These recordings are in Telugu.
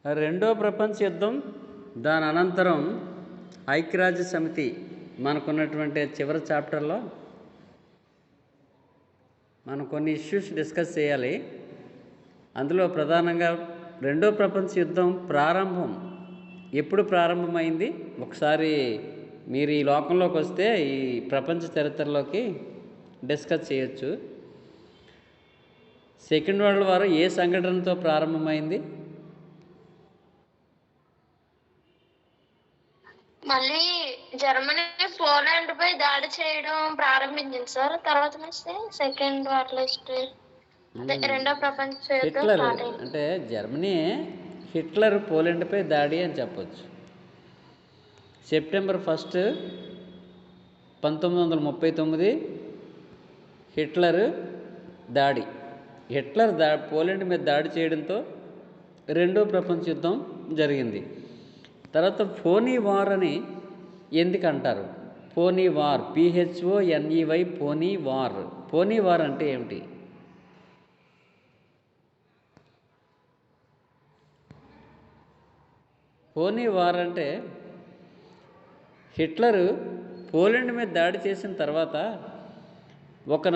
రెండో ప్రపంచ యుద్ధం, దాని అనంతరం ఐక్యరాజ్య సమితి మనకున్నటువంటి చివరి చాప్టర్లో మనం కొన్ని ఇష్యూస్ డిస్కస్ చేయాలి. అందులో ప్రధానంగా రెండో ప్రపంచ యుద్ధం ప్రారంభం ఎప్పుడు ప్రారంభమైంది, ఒకసారి మీరు ఈ లోకంలోకి వస్తే ఈ ప్రపంచ చరిత్రలోకి డిస్కస్ చేయొచ్చు. సెకండ్ వరల్డ్ వార్ ఏ సంఘటనతో ప్రారంభమైంది? మళ్ళీ జర్మనీ పోలాండ్ పై దాడి చేయడం ప్రారంభించింది సార్. తర్వాత సెకండ్ వార్ లిస్ట్ రెండో ప్రపంచ యుద్ధం హిట్లర్ స్టార్ట్ అయింది. అంటే జర్మనీ హిట్లర్ పోలాండ్పై దాడి అని చెప్పొచ్చు. సెప్టెంబర్ 1, 1939 హిట్లర్ దాడి. పోలాండ్ మీద దాడి చేయడంతో రెండో ప్రపంచ యుద్ధం జరిగింది. తర్వాత ఫోనీ వార్ అని ఎందుకు అంటారు? Fani war, PHONEY, Fani war. Fani war అంటే ఏమిటి? ఫోనీ వార్ అంటే హిట్లరు పోలాండ్ మీద దాడి చేసిన తర్వాత ఒక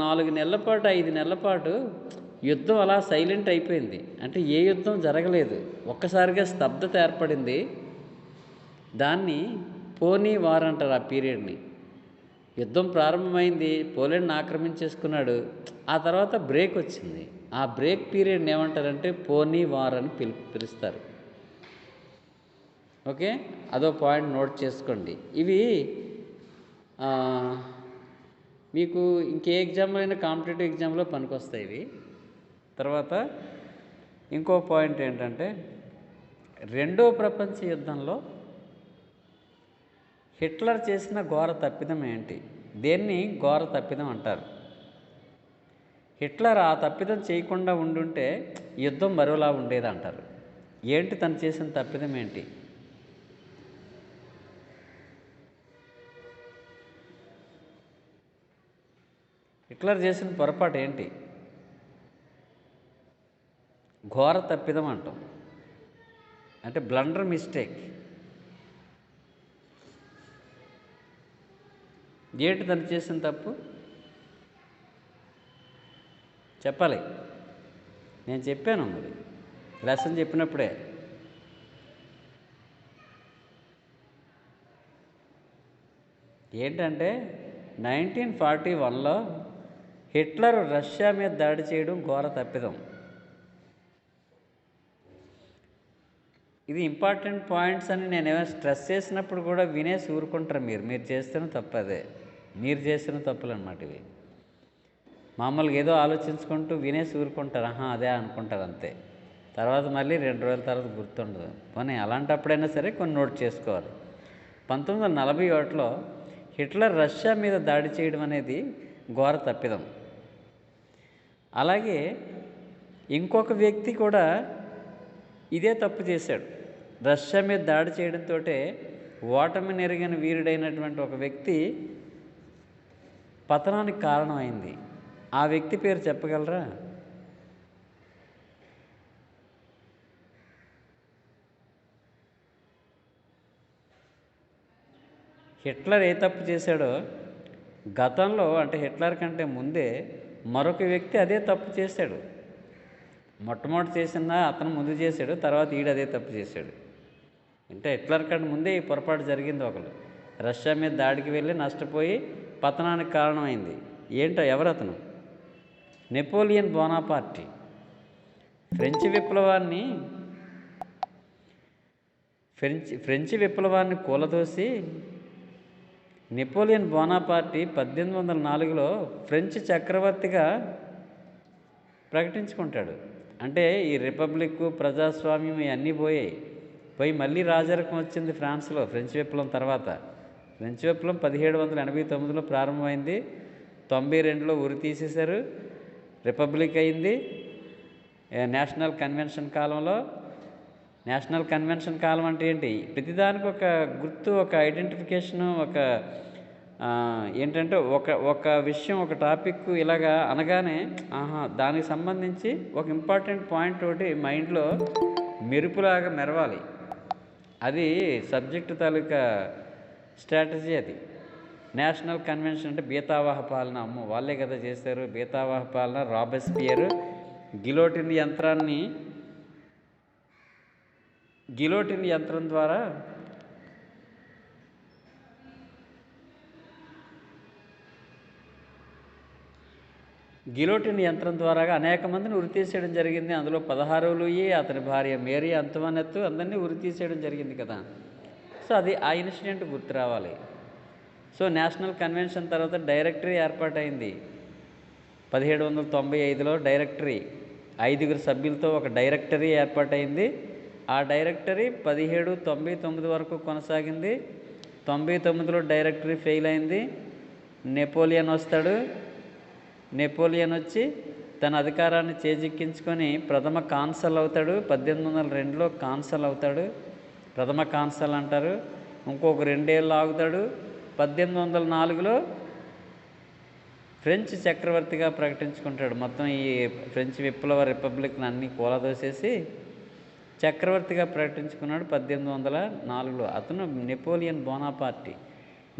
4 నెలల పాటు 5 నెలల పాటు యుద్ధం అలా సైలెంట్ అయిపోయింది. అంటే ఏ యుద్ధం జరగలేదు, ఒక్కసారిగా స్తబ్దత ఏర్పడింది. దాన్ని ఫోనీ వార్ అంటారు. ఆ పీరియడ్ని యుద్ధం ప్రారంభమైంది, పోలాండ్ని ఆక్రమించేసుకున్నాడు, ఆ తర్వాత బ్రేక్ వచ్చింది. ఆ బ్రేక్ పీరియడ్ని ఏమంటారంటే ఫోనీ వార్ అని పిలుస్తారు. ఓకే, అదో పాయింట్ నోట్ చేసుకోండి. ఇవి మీకు ఇంకే ఎగ్జామ్లో అయినా కాంపిటేటివ్ ఎగ్జామ్లో పనికొస్తాయి ఇవి. తర్వాత ఇంకో పాయింట్ ఏంటంటే రెండో ప్రపంచ యుద్ధంలో హిట్లర్ చేసిన ఘోర తప్పిదం ఏంటి? దేన్ని ఘోర తప్పిదం అంటారు? హిట్లర్ ఆ తప్పిదం చేయకుండా ఉండుంటే యుద్ధం మరోలా ఉండేది అంటారు. ఏంటి తను చేసిన తప్పిదం ఏంటి? హిట్లర్ చేసిన పొరపాటు ఏంటి? ఘోర తప్పిదం అంటాం, అంటే బ్లండర్ మిస్టేక్. ఏంటి తను చేసిన తప్పు? చెప్పాలి. నేను చెప్పాను మరి లెసన్ చెప్పినప్పుడే. ఏంటంటే 1941లో హిట్లర్ రష్యా మీద దాడి చేయడం ఘోర తప్పిదం. ఇది ఇంపార్టెంట్ పాయింట్స్ అని నేను ఏమైనా స్ట్రెస్ చేసినప్పుడు కూడా వినేసి ఊరుకుంటారు. మీరు చేస్తున్న తప్పు అదే, మీరు చేస్తున్న తప్పులు అన్నమాట ఇవి. మామూలుగా ఏదో ఆలోచించుకుంటూ వినేసి ఊరుకుంటారు, అదే అనుకుంటారు అంతే. తర్వాత మళ్ళీ 2 రోజుల తర్వాత గుర్తుండదు. పోనీ అలాంటప్పుడైనా సరే కొన్ని నోట్ చేసుకోవాలి. 1941లో హిట్లర్ రష్యా మీద దాడి చేయడం అనేది ఘోర తప్పిదం. అలాగే ఇంకొక వ్యక్తి కూడా ఇదే తప్పు చేశాడు. రష్యా మీద దాడి చేయడంతో ఓటమి నెరిగిన వీరుడైనటువంటి ఒక వ్యక్తి పతనానికి కారణమైంది. ఆ వ్యక్తి పేరు చెప్పగలరా? హిట్లర్ ఏ తప్పు చేశాడో గతంలో, అంటే హిట్లర్ కంటే ముందే మరొక వ్యక్తి అదే తప్పు చేశాడు. మొట్టమొదటి చేసిన అతను ముందు చేశాడు, తర్వాత ఈడు అదే తప్పు చేశాడు. అంటే హిట్లర్ కంటే ముందే ఈ పొరపాటు జరిగింది. ఒకరు రష్యా మీద దాడికి వెళ్ళి నష్టపోయి పతనానికి కారణమైంది. ఎవరు అతను? Napoleon Bonaparte. ఫ్రెంచ్ విప్లవాన్ని కూలదోసి నెపోలియన్ బోనాపార్టీ 1804లో ఫ్రెంచ్ చక్రవర్తిగా ప్రకటించుకుంటాడు. అంటే ఈ రిపబ్లిక్, ప్రజాస్వామ్యం ఇవన్నీ పోయి మళ్ళీ రాజరికం వచ్చింది ఫ్రాన్స్లో ఫ్రెంచ్ విప్లవం తర్వాత. ఫ్రెంచ్ విప్లవం 1789లో ప్రారంభమైంది, 92లో ఉరి తీసేశారు, రిపబ్లిక్ అయింది. నేషనల్ కన్వెన్షన్ కాలంలో, నేషనల్ కన్వెన్షన్ కాలం అంటే ఏంటి? ప్రతిదానికి ఒక గుర్తు, ఒక ఐడెంటిఫికేషను, ఏంటంటే ఒక విషయం, ఒక టాపిక్ ఇలాగా అనగానే దానికి సంబంధించి ఒక ఇంపార్టెంట్ పాయింట్ ఒకటి మైండ్లో మెరుపులాగా మెరవాలి. అది సబ్జెక్టు తాలూకా స్ట్రాటజీ అది. నేషనల్ కన్వెన్షన్ అంటే బీతావాహ పాలన, అమ్మో వాళ్ళే కదా చేశారు బీతావాహ పాలన. రాబెస్పియర్ గిలోటిన్ యంత్రం ద్వారా అనేక మందిని ఉరి తీసేయడం జరిగింది. అందులో 16 లూయి, అతని భార్య మేరీ అంతోనెత్తు అందరినీ ఉరి తీసేయడం జరిగింది కదా. సో అది ఆ ఇన్సిడెంట్ గుర్తు రావాలి. సో నేషనల్ కన్వెన్షన్ తర్వాత డైరెక్టరీ ఏర్పాటైంది 1795లో. డైరెక్టరీ 5 సభ్యులతో ఒక డైరెక్టరీ ఏర్పాటైంది. ఆ డైరెక్టరీ 1799 వరకు కొనసాగింది. 99లో డైరెక్టరీ ఫెయిల్ అయింది. నెపోలియన్ వస్తాడు. నెపోలియన్ వచ్చి తన అధికారాన్ని చేజిక్కించుకొని ప్రథమ కాన్సల్ అవుతాడు. 1802లో కాన్సల్ అవుతాడు. ప్రథమ కాన్సల్ అంటారు. ఇంకొక 2 ఏళ్ళు ఆగుతాడు. 1804లో ఫ్రెంచ్ చక్రవర్తిగా ప్రకటించుకుంటాడు. మొత్తం ఈ ఫ్రెంచ్ విప్లవ రిపబ్లిక్ని అన్నీ కూలదోసేసి చక్రవర్తిగా ప్రకటించుకున్నాడు 1804లో. అతను నెపోలియన్ బోనాపార్టీ.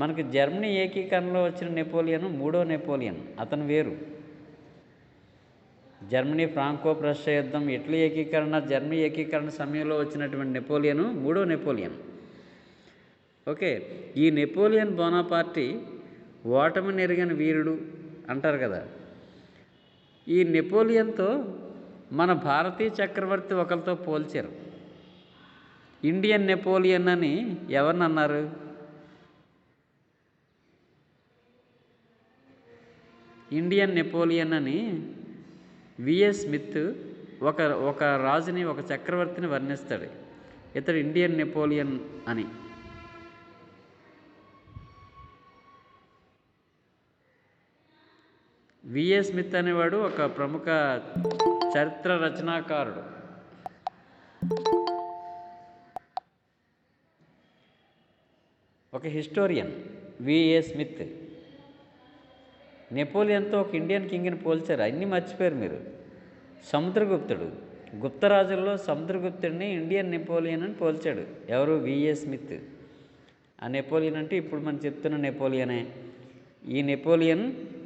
మనకి జర్మనీ ఏకీకరణలో వచ్చిన నెపోలియన్ మూడో నెపోలియన్, అతను వేరు. జర్మనీ ఫ్రాంకో ప్రష్యా యుద్ధం, ఇటలీ ఏకీకరణ, జర్మనీ ఏకీకరణ సమయంలో వచ్చినటువంటి నెపోలియన్ మూడో నెపోలియన్. ఓకే, ఈ నెపోలియన్ బోనాపార్టీ ఓటమి నెరిగిన వీరుడు అంటారు కదా. ఈ నెపోలియన్తో మన భారతీయ చక్రవర్తి ఒకరితో పోల్చారు. ఇండియన్ నెపోలియన్ అని ఎవరిని అన్నారు? ఇండియన్ నెపోలియన్ అని విఎస్ స్మిత్ ఒక రాజుని, ఒక చక్రవర్తిని వర్ణిస్తాడు. ఇతడు ఇండియన్ నెపోలియన్ అని. విఎస్ స్మిత్ అనేవాడు ఒక ప్రముఖ చరిత్ర రచనాకారుడు. ఒక హిస్టోరియన్ విఎస్ స్మిత్. నెపోలియన్తో ఒక ఇండియన్ కింగ్ని పోల్చారు. అన్నీ మర్చిపోయారు మీరు. సముద్రగుప్తుడు, గుప్తరాజుల్లో సముద్రగుప్తుడిని ఇండియన్ నెపోలియన్ అని పోల్చాడు. ఎవరు? VS Smith. ఆ నెపోలియన్ అంటే ఇప్పుడు మనం చెప్తున్న నెపోలియనే. ఈ నెపోలియన్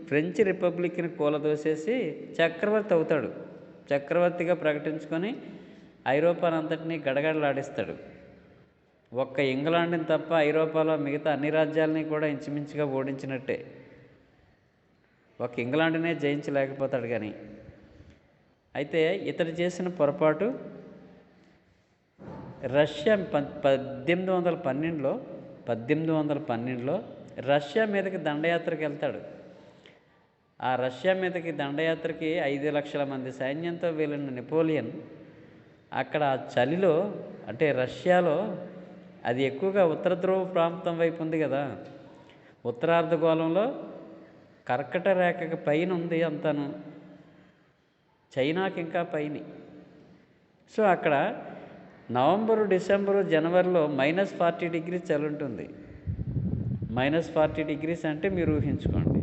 ఫ్రెంచ్ రిపబ్లిక్ని కూలదోసేసి చక్రవర్తి అవుతాడు. చక్రవర్తిగా ప్రకటించుకొని ఐరోపానంతటినీ గడగడలాడిస్తాడు. ఒక్క ఇంగ్లాండ్ని తప్ప ఐరోపాలో మిగతా అన్ని రాజ్యాలని కూడా ఇంచుమించుగా ఓడించినట్టే. ఒక ఇంగ్లాండ్నే జయించలేకపోతాడు. కానీ అయితే ఇతడు చేసిన పొరపాటు, రష్యా 1812లో రష్యా మీదకి దండయాత్రకు వెళ్తాడు. ఆ రష్యా మీదకి దండయాత్రకి 5 లక్షల మంది సైన్యంతో వెళ్ళిన నెపోలియన్ అక్కడ చలిలో, అంటే రష్యాలో అది ఎక్కువగా ఉత్తర ధ్రువ ప్రాంతం వైపు ఉంది కదా, ఉత్తరార్ధగోళంలో కర్కట రేఖకి పైన ఉంది అంతాను, చైనాకి ఇంకా పైన. సో అక్కడ నవంబరు, డిసెంబరు, జనవరిలో -40 డిగ్రీ చలి ఉంటుంది. -40 డిగ్రీస్ అంటే మీరు ఊహించుకోండి.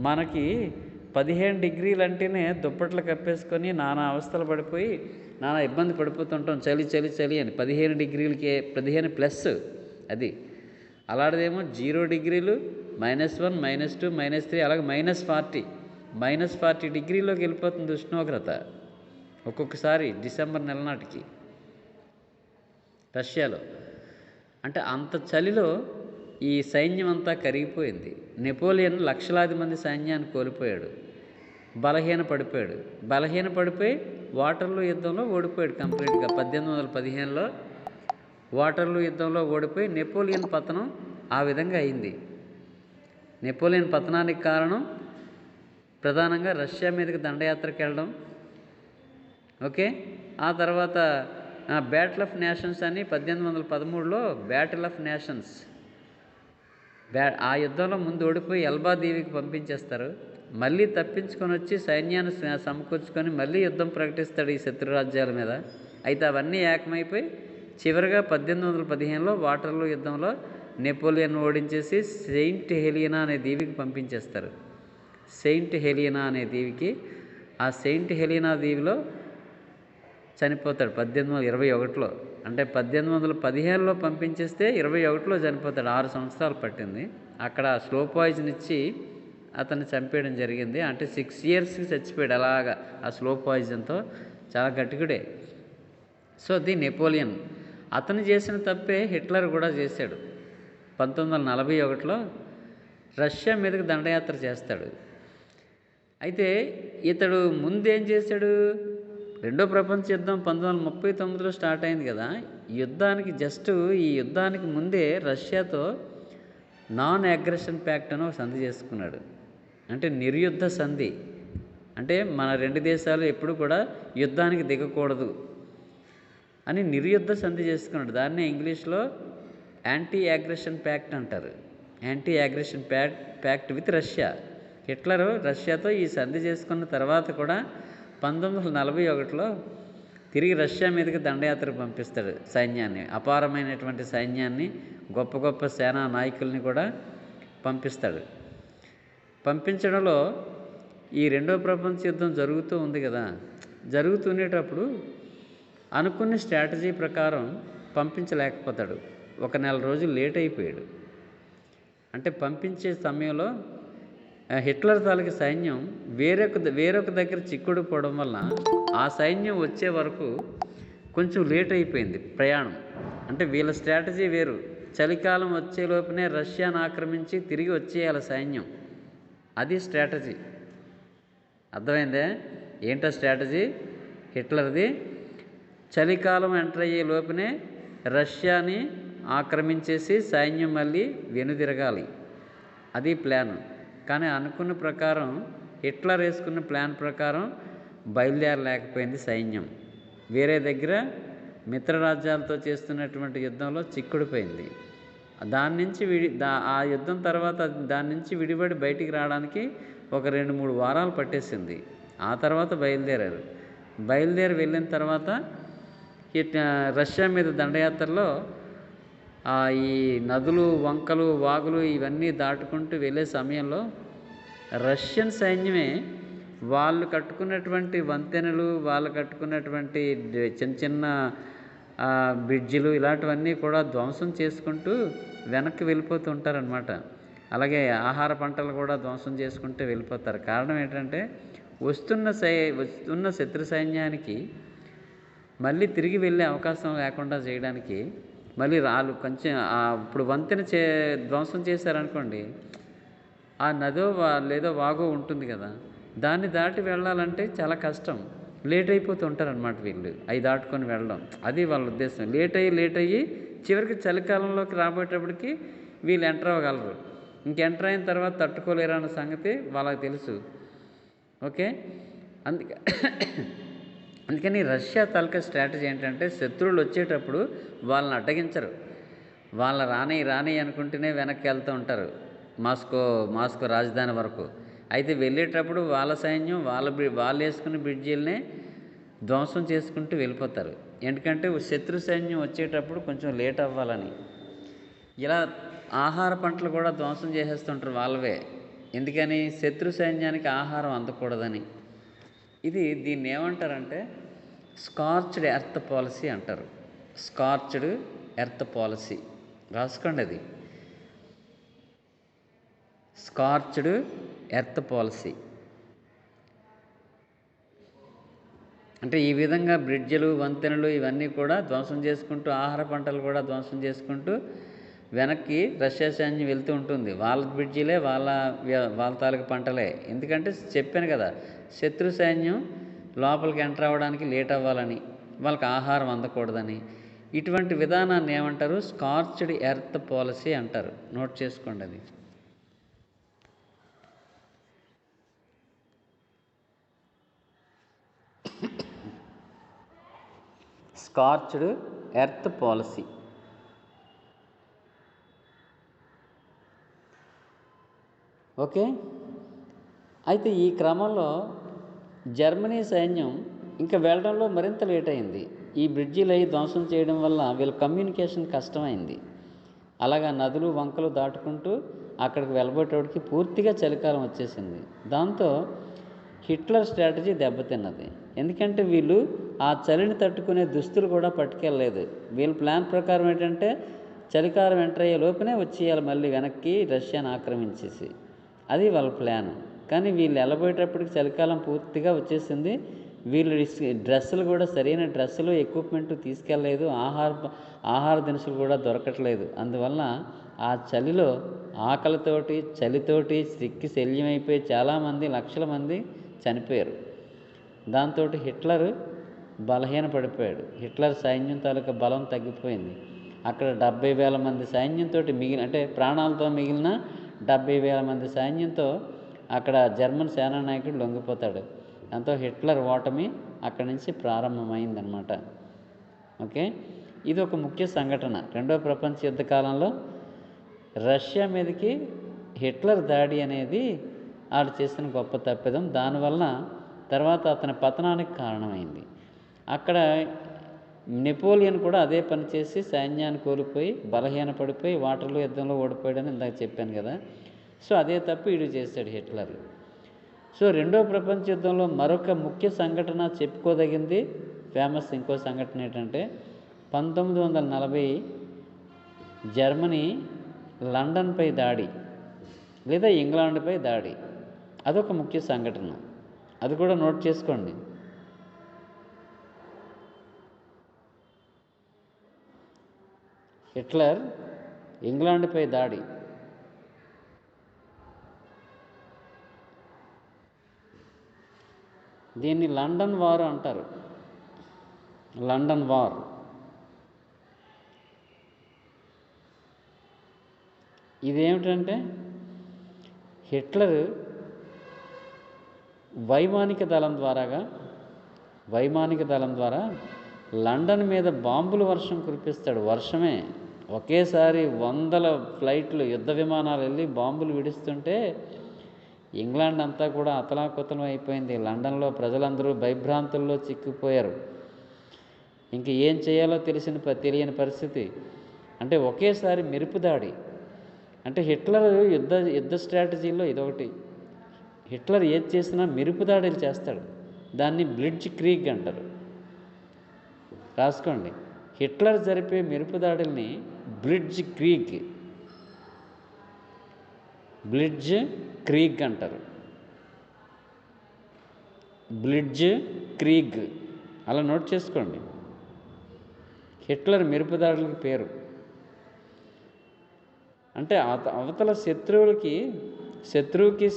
మనకి 15 డిగ్రీలు అంటేనే దుప్పట్లు కప్పేసుకొని నానా అవస్థలు పడిపోయి నానా ఇబ్బంది పడిపోతుంటాం. చలి చలి చలి అని 15 డిగ్రీలకే 15+ అది. అలాంటిదేమో 0 డిగ్రీలు, -1, -2, -3 అలాగే -40 డిగ్రీలోకి వెళ్ళిపోతుంది ఉష్ణోగ్రత ఒక్కొక్కసారి డిసెంబర్ నెల నాటికి రష్యాలో. అంటే అంత చలిలో ఈ సైన్యం అంతా కరిగిపోయింది. నెపోలియన్ లక్షలాది మంది సైన్యాన్ని కోల్పోయాడు. బలహీనపడిపోయి వాటర్లూ యుద్ధంలో ఓడిపోయాడు కంప్లీట్గా. 1815లో వాటర్లూ యుద్ధంలో ఓడిపోయి నెపోలియన్ పతనం ఆ విధంగా అయింది. నెపోలియన్ పతనానికి కారణం ప్రధానంగా రష్యా మీదకి దండయాత్రకు వెళ్ళడం. ఓకే, ఆ తర్వాత బ్యాటిల్ ఆఫ్ నేషన్స్ అని 1813లో బ్యాటిల్ ఆఫ్ నేషన్స్. ఆ యుద్ధంలో ముందు ఓడిపోయి ఎల్బా దీవికి పంపించేస్తారు. మళ్ళీ తప్పించుకొని వచ్చి సైన్యాన్ని సమకూర్చుకొని మళ్ళీ యుద్ధం ప్రకటిస్తాడు ఈ శత్రు రాజ్యాల మీద. అయితే అవన్నీ ఏకమైపోయి చివరిగా 1815లో వాటర్లూ యుద్ధంలో నెపోలియన్ ఓడించేసి సెయింట్ హెలినా అనే దీవికి పంపించేస్తారు. సెయింట్ హెలినా అనే దీవికి. ఆ సెయింట్ హెలినా దీవిలో చనిపోతాడు 1821లో. అంటే 1815లో పంపించేస్తే 21లో చనిపోతాడు. 6 సంవత్సరాలు పట్టింది. అక్కడ స్లో పాయిజన్ ఇచ్చి అతన్ని చంపేయడం జరిగింది. అంటే 6 ఇయర్స్కి చచ్చిపోయాడు అలాగా ఆ స్లో పాయిజన్తో. చాలా గట్టికుడే. So the Napoleon. అతను చేసిన తప్పే హిట్లర్ కూడా చేశాడు. 1941లో రష్యా మీదకి దండయాత్ర చేస్తాడు. అయితే ఇతడు ముందేం చేశాడు? రెండో ప్రపంచ యుద్ధం 1939లో స్టార్ట్ అయింది కదా. ఈ యుద్ధానికి ముందే రష్యాతో నాన్ అగ్రెషన్ ప్యాక్ట్ అని ఒక సంధి చేసుకున్నాడు. అంటే నిర్యుద్ధ సంధి. అంటే మన 2 దేశాలు ఎప్పుడు కూడా యుద్ధానికి దిగకూడదు అని నిర్యుద్ధ సంధి చేసుకున్నాడు. దాన్నే ఇంగ్లీష్లో యాంటీ అగ్రెషన్ ప్యాక్ట్ అంటారు. Anti aggression pact with Russia. Hitler రష్యాతో ఈ సంధి చేసుకున్న తర్వాత కూడా 1941లో తిరిగి రష్యా మీదకి దండయాత్ర పంపిస్తాడు సైన్యాన్ని. అపారమైనటువంటి సైన్యాన్ని, గొప్ప గొప్ప సేనా నాయకుల్ని కూడా పంపిస్తాడు. పంపించడంలో ఈ రెండో ప్రపంచ యుద్ధం జరుగుతూ ఉంది కదా. జరుగుతుండేటప్పుడు అనుకున్న స్ట్రాటజీ ప్రకారం పంపించలేకపోతాడు. 1 నెల రోజులు లేట్ అయిపోయాడు. అంటే పంపించే సమయంలో హిట్లర్ తాలూకు సైన్యం వేరొక దగ్గర చిక్కుడిపోవడం వల్ల ఆ సైన్యం వచ్చే వరకు కొంచెం లేట్ అయిపోయింది ప్రయాణం. అంటే వీళ్ళ స్ట్రాటజీ వేరు. చలికాలం వచ్చేలోపునే రష్యాను ఆక్రమించి తిరిగి వచ్చేయాలి సైన్యం. అది స్ట్రాటజీ. అర్థమైందే? ఏంటో స్ట్రాటజీ హిట్లర్ది? చలికాలం ఎంటర్ అయ్యే లోపునే రష్యాని ఆక్రమించేసి సైన్యం మళ్ళీ వెనుదిరగాలి. అది ప్లాను. కానీ అనుకున్న ప్రకారం హిట్లర్ వేసుకున్న ప్లాన్ ప్రకారం బయలుదేరలేకపోయింది సైన్యం. వేరే దగ్గర మిత్రరాజ్యాలతో చేస్తున్నటువంటి యుద్ధంలో చిక్కుడిపోయింది. ఆ యుద్ధం తర్వాత దాని నుంచి విడిపడి బయటికి రావడానికి ఒక 2-3 వారాలు పట్టేసింది. ఆ తర్వాత బయలుదేరారు. వెళ్ళిన తర్వాత రష్యా మీద దండయాత్రలో ఈ నదులు, వంకలు, వాగులు ఇవన్నీ దాటుకుంటూ వెళ్ళే సమయంలో రష్యన్ సైన్యమే వాళ్ళు కట్టుకున్నటువంటి వంతెనలు, వాళ్ళు కట్టుకున్నటువంటి చిన్న చిన్న బ్రిడ్జిలు ఇలాంటివన్నీ కూడా ధ్వంసం చేసుకుంటూ వెనక్కి వెళ్ళిపోతూ ఉంటారనమాట. అలాగే ఆహార పంటలు కూడా ధ్వంసం చేసుకుంటూ వెళ్ళిపోతారు. కారణం ఏంటంటే వస్తున్న శత్రు సైన్యానికి మళ్ళీ తిరిగి వెళ్ళే అవకాశం లేకుండా చేయడానికి మళ్ళీ కొంచెం ఇప్పుడు వంతెన ధ్వంసం చేశారనుకోండి, ఆ నదో లేదో వాగో ఉంటుంది కదా, దాన్ని దాటి వెళ్ళాలంటే చాలా కష్టం. లేట్ అయిపోతూ ఉంటారనమాట వీళ్ళు అవి దాటుకొని వెళ్ళడం. అది వాళ్ళ ఉద్దేశం. లేట్ అయ్యి చివరికి చలికాలంలోకి రాబోయేటప్పటికి వీళ్ళు ఎంటర్ అవ్వగలరు. ఎంటర్ అయిన తర్వాత తట్టుకోలేరు అన్న సంగతి వాళ్ళకి తెలుసు. ఓకే. అందుకని రష్యా తాలూకా స్ట్రాటజీ ఏంటంటే శత్రువులు వచ్చేటప్పుడు వాళ్ళని అడ్డగించరు. వాళ్ళ రాని అనుకుంటూనే వెనక్కి వెళ్తూ ఉంటారు మాస్కో రాజధాని వరకు. అయితే వెళ్ళేటప్పుడు వాళ్ళ సైన్యం వాళ్ళు వేసుకున్న బ్రిడ్జీలనే ధ్వంసం చేసుకుంటూ వెళ్ళిపోతారు. ఎందుకంటే శత్రు సైన్యం వచ్చేటప్పుడు కొంచెం లేట్ అవ్వాలని. ఇలా ఆహార పంటలు కూడా ధ్వంసం చేసేస్తుంటారు వాళ్ళవే. ఎందుకని? శత్రు సైన్యానికి ఆహారం అందకూడదని. దీన్ని ఏమంటారంటే స్కార్చ్డ్ ఎర్త్ పాలసీ అంటారు. స్కార్చ్డ్ ఎర్త్ పాలసీ రాసుకోండి. అది స్కార్చ్డ్ ఎర్త్ పాలసీ. అంటే ఈ విధంగా బ్రిడ్జిలు, వంతెనలు ఇవన్నీ కూడా ధ్వంసం చేసుకుంటూ, ఆహార పంటలు కూడా ధ్వంసం చేసుకుంటూ వెనక్కి రష్యా సైన్యం వెళ్తూ ఉంటుంది. వాళ్ళ బ్రిడ్జిలే, వాళ్ళ తాలూకు పంటలే. ఎందుకంటే చెప్పాను కదా, శత్రు సైన్యం లోపలికి ఎంటర్ అవ్వడానికి లేట్ అవ్వాలని, వాళ్ళకి ఆహారం అందకూడదని. ఇటువంటి విధానాన్ని ఏమంటారు? స్కార్చ్డ్ ఎర్త్ పాలసీ అంటారు. నోట్ చేసుకోండి. అది స్కార్చ్డ్ ఎర్త్ పాలసీ. ఓకే. అయితే ఈ క్రమంలో జర్మనీ సైన్యం ఇంకా వెళ్ళడంలో మరింత లేట్ అయింది. ఈ బ్రిడ్జిలు అవి ధ్వంసం చేయడం వల్ల వీళ్ళ కమ్యూనికేషన్ కష్టమైంది. అలాగా నదులు, వంకలు దాటుకుంటూ అక్కడికి వెళ్ళబోయేటోడికి పూర్తిగా చలికాలం వచ్చేసింది. దాంతో హిట్లర్ స్ట్రాటజీ దెబ్బతిన్నది. ఎందుకంటే వీళ్ళు ఆ చలిని తట్టుకునే దుస్తులు కూడా పట్టుకెళ్ళలేదు. వీళ్ళ ప్లాన్ ప్రకారం ఏంటంటే చలికాలం ఎంటర్ అయ్యే లోపునే వచ్చేయాలి మళ్ళీ వెనక్కి రష్యాను ఆక్రమించేసి. అది వాళ్ళ ప్లాను. కానీ వీళ్ళు వెళ్ళబోయేటప్పటికి చలికాలం పూర్తిగా వచ్చేసింది. వీళ్ళు డ్రెస్సులు కూడా సరైన డ్రెస్సులు ఎక్విప్మెంట్ తీసుకెళ్ళలేదు. ఆహార దినుసులు కూడా దొరకట్లేదు. అందువల్ల ఆ చలిలో ఆకలితోటి చలితోటి సిక్కి శల్యమైపోయి చాలామంది లక్షల మంది చనిపోయారు. దాంతో హిట్లర్ బలహీనపడిపోయాడు. హిట్లర్ సైన్యం తాలూకా బలం తగ్గిపోయింది. అక్కడ 70,000 మంది సైన్యంతో అంటే ప్రాణాలతో మిగిలిన 70,000 మంది సైన్యంతో అక్కడ జర్మన్ సేనానాయకుడు లొంగిపోతాడు. దాంతో హిట్లర్ ఓటమి అక్కడి నుంచి ప్రారంభమైందనమాట. ఓకే, ఇది ఒక ముఖ్య సంఘటన. రెండవ ప్రపంచ యుద్ధ కాలంలో రష్యా మీదకి హిట్లర్ దాడి అనేది ఆడు చేసిన గొప్ప తప్పిదం. దానివల్ల తర్వాత అతని పతనానికి కారణమైంది. అక్కడ నెపోలియన్ కూడా అదే పని చేసి సైన్యాన్ని కోల్పోయి బలహీనపడిపోయి వాటర్లో యుద్ధంలో ఓడిపోయాడని ఇందాక చెప్పాను కదా. సో అదే తప్పు వీడు చేశాడు హిట్లర్. సో రెండో ప్రపంచ యుద్ధంలో మరొక ముఖ్య సంఘటన చెప్పుకోదగింది, ఫేమస్ ఇంకో సంఘటన ఏంటంటే 1940 జర్మనీ లండన్పై దాడి లేదా ఇంగ్లాండ్పై దాడి. అదొక ముఖ్య సంఘటన. అది కూడా నోట్ చేసుకోండి. హిట్లర్ ఇంగ్లాండ్పై దాడి. దీన్ని లండన్ వార్ అంటారు. London war. ఇదేమిటంటే హిట్లర్ వైమానిక దళం ద్వారా లండన్ మీద బాంబుల వర్షం కురిపిస్తాడు. వర్షమే, ఒకేసారి 100 ఫ్లైట్లు యుద్ధ విమానాలు వెళ్ళి బాంబులు విడుస్తుంటే ఇంగ్లాండ్ అంతా కూడా అతలాకుతలం అయిపోయింది. లండన్లో ప్రజలందరూ భయభ్రాంతుల్లో చిక్కిపోయారు. ఇంక ఏం చేయాలో తెలియని పరిస్థితి. అంటే ఒకేసారి మెరుపు దాడి. అంటే హిట్లర్ యుద్ధ స్ట్రాటజీలో ఇదొకటి. హిట్లర్ ఏది చేసినా మెరుపు దాడులు చేస్తాడు. దాన్ని బ్లిడ్జ్ క్రీగ్ అంటారు. రాసుకోండి, హిట్లర్ జరిపే మెరుపు దాడుల్ని బ్లిడ్జ్ క్రీగ్ అంటారు. బ్లిడ్జ్ క్రీగ్ అలా నోట్ చేసుకోండి. హిట్లర్ మెరుపు దాడులకి పేరు. అంటే అవతల శత్రువుకి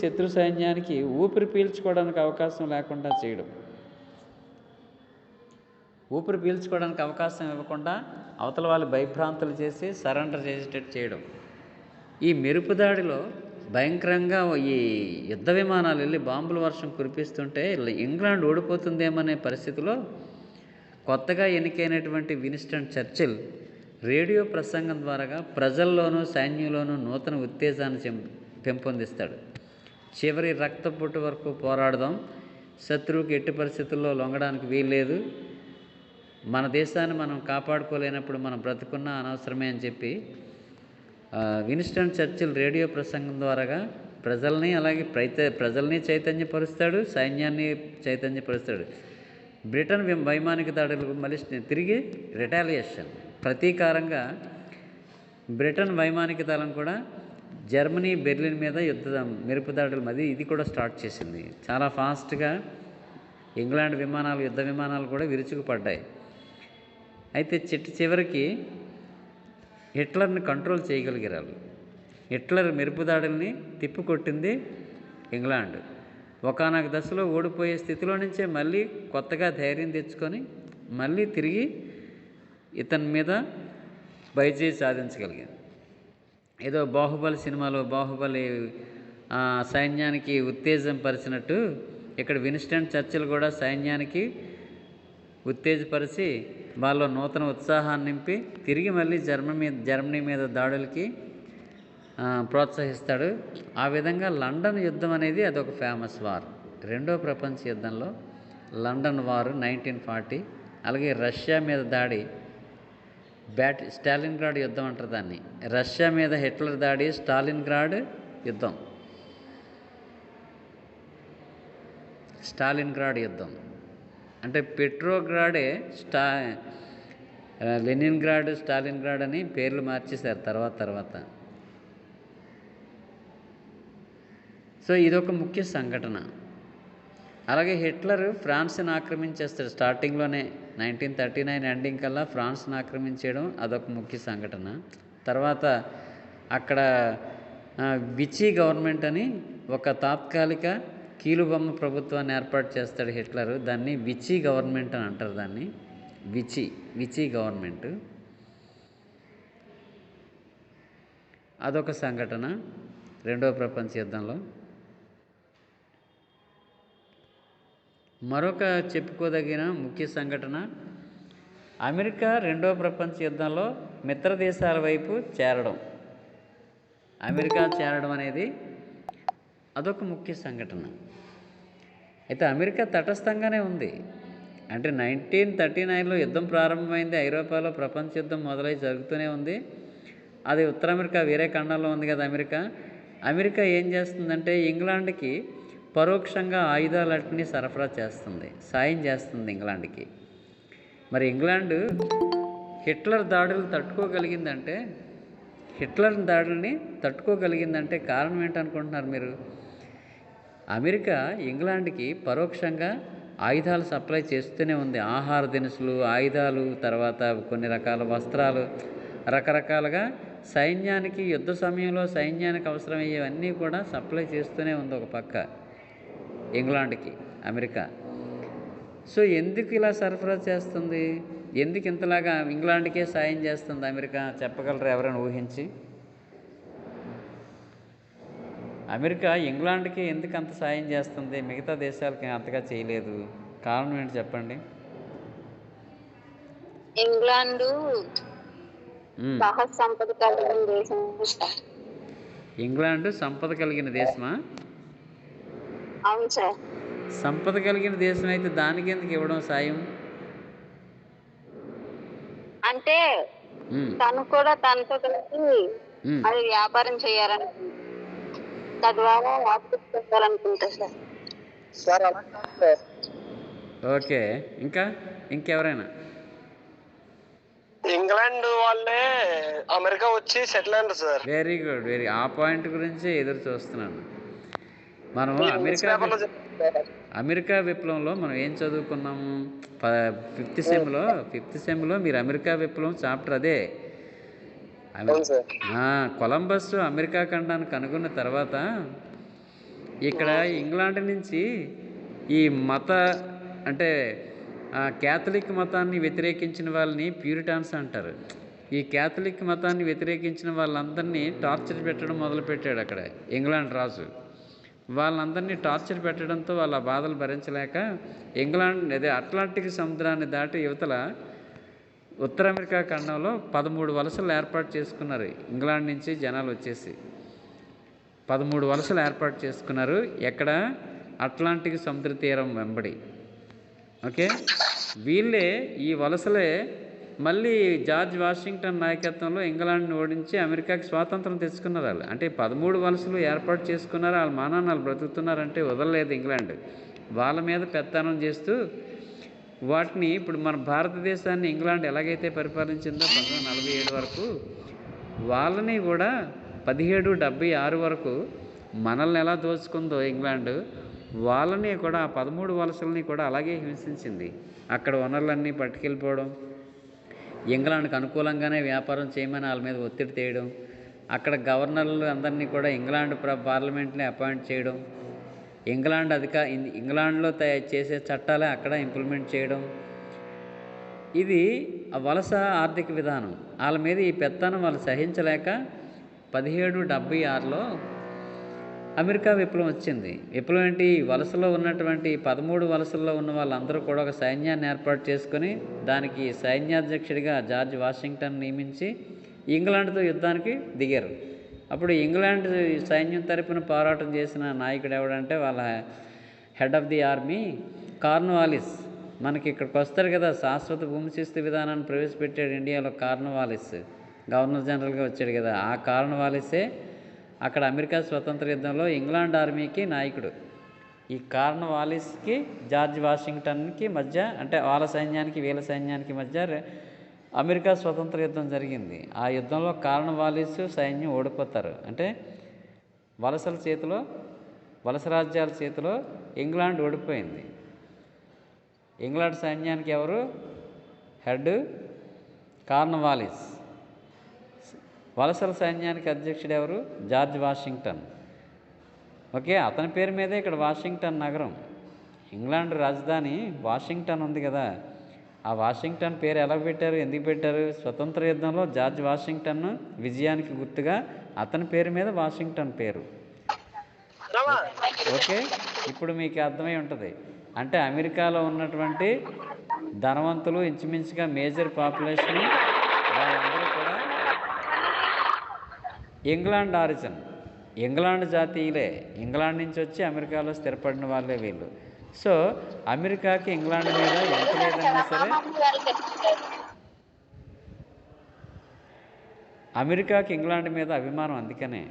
శత్రు సైన్యానికి ఊపిరి పీల్చుకోవడానికి అవకాశం లేకుండా చేయడం. ఊపిరి పీల్చుకోవడానికి అవకాశం ఇవ్వకుండా అవతల వాళ్ళు భయభ్రాంతులు చేసి సరెండర్ చేసేటట్టు చేయడం. ఈ మెరుపు దాడిలో భయంకరంగా ఈ యుద్ధ విమానాలు వెళ్ళి బాంబుల వర్షం కురిపిస్తుంటే ఇంగ్లాండ్ ఓడిపోతుందేమనే పరిస్థితిలో కొత్తగా ఎన్నికైనటువంటి విన్స్టన్ చర్చిల్ రేడియో ప్రసంగం ద్వారా ప్రజల్లోనూ సైన్యంలోనూ నూతన ఉత్తేజాన్ని పెంపొందిస్తాడు. చివరి రక్తపోటు వరకు పోరాడదాం, శత్రువుకి ఎట్టి పరిస్థితుల్లో లొంగడానికి వీల్లేదు, మన దేశాన్ని మనం కాపాడుకోలేనప్పుడు మనం బ్రతుకున్నా అనవసరమే అని చెప్పి విన్స్టన్ చర్చిల్ రేడియో ప్రసంగం ద్వారా ప్రజల్ని చైతన్యపరుస్తాడు, సైన్యాన్ని చైతన్యపరుస్తాడు. బ్రిటన్ వైమానిక దాడులకు మళ్ళీ తిరిగి రిటాలియేషన్ ప్రతీకారంగా బ్రిటన్ వైమానిక దళం కూడా జర్మనీ బెర్లిన్ మీద మెరుపు దాడులు ఇది కూడా స్టార్ట్ చేసింది. చాలా ఫాస్ట్గా ఇంగ్లాండ్ యుద్ధ విమానాలు కూడా విరుచుకుపడ్డాయి. అయితే చివరికి హిట్లర్ని కంట్రోల్ చేయగలిగారు. హిట్లర్ మెరుపు దాడుల్ని తిప్పికొట్టింది ఇంగ్లాండ్. ఒకానొక దశలో ఓడిపోయే స్థితిలో నుంచే మళ్ళీ కొత్తగా ధైర్యం తెచ్చుకొని మళ్ళీ తిరిగి ఇతని మీద విజయం సాధించగలిగింది. ఏదో బాహుబలి సినిమాలో బాహుబలి సైన్యానికి ఉత్తేజం పరిచినట్టు ఇక్కడ విన్స్టన్ చర్చిల్ కూడా సైన్యానికి ఉత్తేజపరిచి వాళ్ళలో నూతన ఉత్సాహాన్ని నింపి తిరిగి మళ్ళీ జర్మనీ మీద దాడులకి ప్రోత్సహిస్తాడు. ఆ విధంగా లండన్ యుద్ధం అనేది అదొక ఫేమస్ వార్. రెండో ప్రపంచ యుద్ధంలో లండన్ వార్ 1940. అలాగే రష్యా మీద దాడి స్టాలిన్గ్రాడ్ యుద్ధం అంటారు దాన్ని. రష్యా మీద హిట్లర్ దాడి స్టాలిన్గ్రాడ్ యుద్ధం. స్టాలిన్గ్రాడ్ యుద్ధం. అంటే పెట్రోగ్రాడే లెనిన్గ్రాడ్, స్టాలిన్గ్రాడ్ అని పేర్లు మార్చేశారు తర్వాత. సో ఇదొక ముఖ్య సంఘటన. అలాగే హిట్లర్ ఫ్రాన్స్ని ఆక్రమించేస్తాడు స్టార్టింగ్లోనే. 1939 ఎండింగ్ కల్లా ఫ్రాన్స్ని ఆక్రమించేయడం అదొక ముఖ్య సంఘటన. తర్వాత అక్కడ విచీ గవర్నమెంట్ అని ఒక తాత్కాలిక కీలుబొమ్మ ప్రభుత్వాన్ని ఏర్పాటు చేస్తాడు హిట్లర్. దాన్ని విచీ గవర్నమెంట్ అని అంటారు. దాన్ని విచీ గవర్నమెంట్. అదొక సంఘటన రెండవ ప్రపంచ యుద్ధంలో. మరొక చెప్పుకోదగిన ముఖ్య సంఘటన అమెరికా రెండవ ప్రపంచ యుద్ధంలో మిత్ర దేశాల వైపు చేరడం. అమెరికా చేరడం అనేది అదొక ముఖ్య సంఘటన. అయితే అమెరికా తటస్థంగానే ఉంది. అంటే 1939లో యుద్ధం ప్రారంభమైంది. ఐరోపాలో ప్రపంచ యుద్ధం మొదలై జరుగుతూనే ఉంది. అది ఉత్తర అమెరికా వేరే ఖండంలో ఉంది కదా అమెరికా ఏం చేస్తుందంటే ఇంగ్లాండ్కి పరోక్షంగా ఆయుధాలన్నింటినీ సరఫరా చేస్తుంది, సాయం చేస్తుంది ఇంగ్లాండ్కి. మరి ఇంగ్లాండ్ హిట్లర్ దాడులను తట్టుకోగలిగిందంటే కారణం ఏంటనుకుంటున్నారు మీరు? అమెరికా ఇంగ్లాండ్కి పరోక్షంగా ఆయుధాలు సప్లై చేస్తూనే ఉంది. ఆహార దినుసులు, ఆయుధాలు, తర్వాత కొన్ని రకాల వస్త్రాలు, రకరకాలుగా సైన్యానికి యుద్ధ సమయంలో సైన్యానికి అవసరమయ్యేవన్నీ కూడా సప్లై చేస్తూనే ఉంది ఒక పక్క ఇంగ్లాండ్కి అమెరికా. సో ఎందుకు ఇలా సరఫరా చేస్తుంది? ఎందుకు ఇంతలాగా ఇంగ్లాండ్కే సాయం చేస్తుంది అమెరికా? చెప్పగలరు ఎవరైనా ఊహించి? అమెరికా ఇంగ్లాండ్కి ఎందుకు అంత సాయం చేస్తుంది, మిగతా దేశాలకి అంతగా చేయలేదు? కారణం ఏంటి చెప్పండి? ఇంగ్లాండు సంపద కలిగిన దేశం. ఇంగ్లాండ్ సంపద కలిగిన దేశమా? అవును సార్. సంపద కలిగిన దేశం అయితే దానికి ఎందుకు ఇవ్వడం సాయం? అంటే తను కూడా తనతో కలిసి అది వ్యాపారం చేయాలని, తద్వారా ఆర్థికంగా సార్. ఓకే, ఇంకెవరైనా? ఇంగ్లాండ్ వాళ్ళే అమెరికా వచ్చి సెటిల్ అయ్యారు సార్. వెరీ గుడ్, ఆ పాయింట్ గురించి ఎదురు చూస్తున్నాను. మనం అమెరికా విప్లవంలో మనం ఏం చదువుకున్నాము? ఫిఫ్త్ సెమ్లో మీరు అమెరికా విప్లవం చాప్టర్ అదే. కొలంబస్ అమెరికా ఖండాన్ని కనుగొన్న తర్వాత ఇక్కడ ఇంగ్లాండ్ నుంచి ఈ అంటే క్యాథలిక్ మతాన్ని వ్యతిరేకించిన వాళ్ళని ప్యూరిటాన్స్ అంటారు. ఈ క్యాథలిక్ మతాన్ని వ్యతిరేకించిన వాళ్ళందరినీ టార్చర్ పెట్టడం మొదలుపెట్టాడు అక్కడ ఇంగ్లాండ్ రాజు. వాళ్ళందరినీ టార్చర్ పెట్టడంతో వాళ్ళ బాధలు భరించలేక అట్లాంటిక్ సముద్రాన్ని దాటి యువతల ఉత్తర అమెరికా ఖండంలో 13 వలసలు ఏర్పాటు చేసుకున్నారు. ఇంగ్లాండ్ నుంచి జనాలు వచ్చేసి 13 వలసలు ఏర్పాటు చేసుకున్నారు. ఎక్కడ? అట్లాంటిక్ సముద్ర తీరం వెంబడి. ఓకే, వీళ్ళే ఈ వలసలే మళ్ళీ జార్జ్ వాషింగ్టన్ నాయకత్వంలో ఇంగ్లాండ్ని ఓడించి అమెరికాకి స్వాతంత్రం తెచ్చుకున్నారు వాళ్ళు. అంటే 13 వలసలు ఏర్పాటు చేసుకున్నారు. వాళ్ళ మానాన్ని బ్రతుకుతున్నారంటే వదలలేదు ఇంగ్లాండ్. వాళ్ళ మీద పెత్తనం చేస్తూ వాటిని ఇప్పుడు మన భారతదేశాన్ని ఇంగ్లాండ్ ఎలాగైతే పరిపాలించిందో 1947 వరకు, వాళ్ళని కూడా 1776 వరకు మనల్ని ఎలా దోచుకుందో ఇంగ్లాండ్, వాళ్ళని కూడా ఆ 13 వలసలని కూడా అలాగే హింసించింది. అక్కడ వనరులన్నీ పట్టుకెళ్ళిపోవడం, ఇంగ్లాండ్కి అనుకూలంగానే వ్యాపారం చేయమని వాళ్ళ మీద ఒత్తిడి తేయడం, అక్కడ గవర్నర్లు అందరినీ కూడా ఇంగ్లాండ్ పార్లమెంట్ని అపాయింట్ చేయడం, ఇంగ్లాండ్లో చేసే చట్టాలే అక్కడ ఇంప్లిమెంట్ చేయడం. ఇది వలస ఆర్థిక విధానం. వాళ్ళ మీద ఈ పెత్తనం వాళ్ళు సహించలేక 1776లో అమెరికా విప్లవం వచ్చింది. విప్లవం ఏంటి? వలసలో ఉన్నటువంటి 13 వలసల్లో ఉన్న వాళ్ళందరూ కూడా ఒక సైన్యాన్ని ఏర్పాటు చేసుకొని దానికి సైన్యాధ్యక్షుడిగా జార్జ్ వాషింగ్టన్ నియమించి ఇంగ్లాండ్తో యుద్ధానికి దిగారు. అప్పుడు ఇంగ్లాండ్ సైన్యం తరపున పోరాటం చేసిన నాయకుడు ఎవడంటే వాళ్ళ head of the army Cornwallis. మనకి ఇక్కడికి వస్తారు కదా, శాశ్వత భూమి శిస్తు విధానాన్ని ప్రవేశపెట్టాడు ఇండియాలో కార్న్వాలిస్, గవర్నర్ జనరల్గా వచ్చాడు కదా. ఆ కార్న్వాలిసే అక్కడ అమెరికా స్వతంత్ర యుద్ధంలో ఇంగ్లాండ్ ఆర్మీకి నాయకుడు. ఈ కార్న్వాలిస్కి జార్జ్ వాషింగ్టన్కి మధ్య, అంటే వాళ్ళ సైన్యానికి వీళ్ళ సైన్యానికి మధ్య అమెరికా స్వతంత్ర యుద్ధం జరిగింది. ఆ యుద్ధంలో కార్న్వాలిస్ సైన్యం ఓడిపోతారు. అంటే వలస రాజ్యాల చేతిలో ఇంగ్లాండ్ ఓడిపోయింది. ఇంగ్లాండ్ సైన్యానికి ఎవరు హెడ్? కార్న్వాలిస్. వలసల సైన్యానికి అధ్యక్షుడు ఎవరు? George Washington. ఓకే, అతని పేరు మీదే ఇక్కడ వాషింగ్టన్ నగరం, ఇంగ్లాండ్ రాజధాని వాషింగ్టన్ ఉంది కదా, ఆ వాషింగ్టన్ పేరు ఎలా పెట్టారు, ఎందుకు పెట్టారు? స్వతంత్ర యుద్ధంలో జార్జ్ వాషింగ్టన్ విజయానికి గుర్తుగా అతని పేరు మీద వాషింగ్టన్ పేరు. ఓకే, ఇప్పుడు మీకు అర్థమై ఉంటుంది. అంటే అమెరికాలో ఉన్నటువంటి ధనవంతులు ఇంచుమించుగా మేజర్ పాపులేషన్ వాళ్ళందరూ కూడా ఇంగ్లాండ్ ఆరిజిన్, ఇంగ్లాండ్ జాతీయులే. ఇంగ్లాండ్ నుంచి వచ్చి అమెరికాలో స్థిరపడిన వాళ్ళే వీళ్ళు. సో అమెరికాకి ఇంగ్లాండ్ మీద ఎంత లేదన్నా సరే, అమెరికాకి ఇంగ్లాండ్ మీద అభిమానం. అందుకనే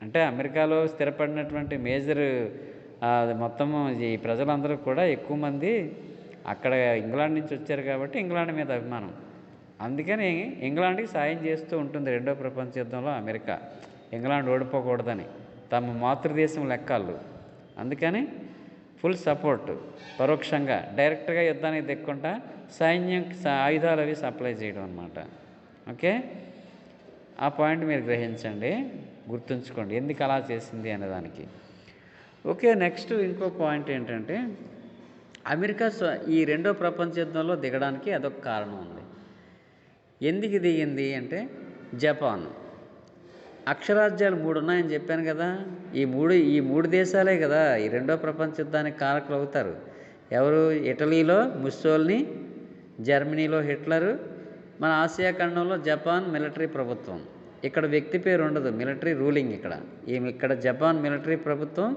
అంటే అమెరికాలో స్థిరపడినటువంటి మేజర్ మొత్తము ఈ ప్రజలందరూ కూడా ఎక్కువ మంది అక్కడ ఇంగ్లాండ్ నుంచి వచ్చారు కాబట్టి ఇంగ్లాండ్ మీద అభిమానం. అందుకని ఇంగ్లాండ్కి సాయం చేస్తూ ఉంటుంది రెండో ప్రపంచ యుద్ధంలో అమెరికా, ఇంగ్లాండ్ ఓడిపోకూడదని తమ మాతృదేశం లెక్కలు. అందుకని ఫుల్ సపోర్ట్, పరోక్షంగా డైరెక్ట్గా యుద్ధానికి దిక్కుండా సైన్యం ఆయుధాలు అవి సప్లై చేయడం అన్నమాట. ఓకే, ఆ పాయింట్ మీరు గ్రహించండి, గుర్తుంచుకోండి ఎందుకు అలా చేసింది అనేదానికి. ఓకే, నెక్స్ట్ ఇంకో పాయింట్ ఏంటంటే అమెరికా ఈ రెండో ప్రపంచ యుద్ధంలో దిగడానికి అదొక కారణం ఉంది. ఎందుకు దిగింది అంటే జపాన్. అక్షరాజ్యాలు 3 ఉన్నాయని చెప్పాను కదా, ఈ మూడు దేశాలే కదా ఈ రెండో ప్రపంచ యుద్ధానికి కారకులు అవుతారు. ఎవరు? ఇటలీలో ముస్సోల్ని, జర్మనీలో హిట్లరు, మన ఆసియా ఖండంలో జపాన్ మిలిటరీ ప్రభుత్వం. ఇక్కడ వ్యక్తి పేరు ఉండదు, మిలిటరీ రూలింగ్. ఇక్కడ జపాన్ మిలిటరీ ప్రభుత్వం,